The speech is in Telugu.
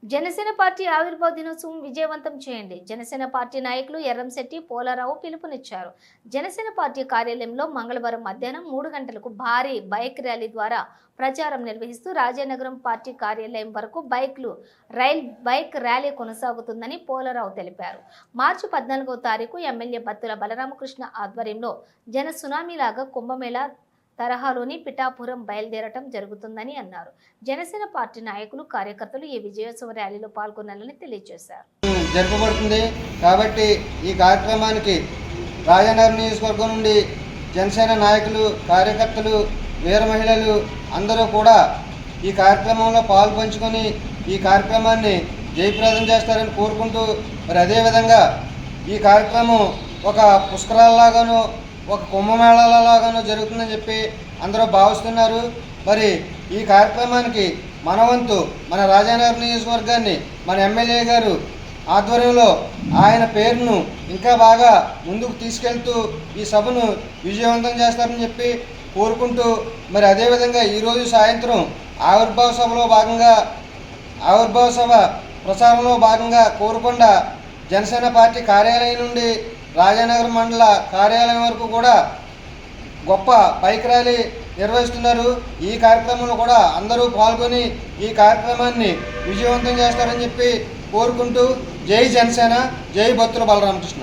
జనసేన పార్టీ ఆవిర్భావ దినోత్సవం విజయవంతం చేయండి. జనసేన పార్టీ నాయకులు ఎర్రంశెట్టి పోలారావు పిలుపునిచ్చారు. జనసేన పార్టీ కార్యాలయంలో మంగళవారం మధ్యాహ్నం 3 గంటలకు భారీ బైక్ ర్యాలీ ద్వారా ప్రచారం నిర్వహిస్తూ రాజానగరం పార్టీ కార్యాలయం వరకు బైక్ ర్యాలీ కొనసాగుతుందని పోలారావు తెలిపారు. మార్చి 14వ తారీఖు ఎమ్మెల్యే బత్తుల బలరామకృష్ణ ఆధ్వర్యంలో జన సునామీలాగా కుంభమేళా తరహాలోని పిఠాపురం బయలుదేరటం జరుగుతుందని అన్నారు. జనసేన పార్టీ నాయకులు కార్యకర్తలు ఈ విజయోత్సవ ర్యాలీలో పాల్గొనాలని తెలియజేశారు. జరపబడుతుంది కాబట్టి ఈ కార్యక్రమానికి రాజానగరం నియోజకవర్గం నుండి జనసేన నాయకులు, కార్యకర్తలు, వీర మహిళలు అందరూ కూడా ఈ కార్యక్రమంలో పాల్పంచుకొని ఈ కార్యక్రమాన్ని జయప్రదం చేస్తారని కోరుకుంటూ, మరి అదేవిధంగా ఈ కార్యక్రమం ఒక పుష్కరాలలాగాను, ఒక కుంభమేళాలలాగాను జరుగుతుందని చెప్పి అందరూ భావిస్తున్నారు. మరి ఈ కార్యక్రమానికి మన వంతు, మన రాజానగరం నియోజకవర్గాన్ని మన ఎమ్మెల్యే గారు ఆధ్వర్యంలో ఆయన పేరును ఇంకా బాగా ముందుకు తీసుకెళ్తూ ఈ సభను విజయవంతం చేస్తారని చెప్పి కోరుకుంటూ, మరి అదేవిధంగా ఈరోజు సాయంత్రం ఆవిర్భావ సభ ప్రచారంలో భాగంగా కోరుకొండ జనసేన పార్టీ కార్యాలయం నుండి రాజానగరం మండల కార్యాలయం వరకు కూడా గొప్ప బైక్ ర్యాలీ నిర్వహిస్తున్నారు. ఈ కార్యక్రమంలో కూడా అందరూ పాల్గొని ఈ కార్యక్రమాన్ని విజయవంతం చేస్తారని చెప్పి కోరుకుంటూ, జై జనసేన, జై బత్తుల బలరామకృష్ణ.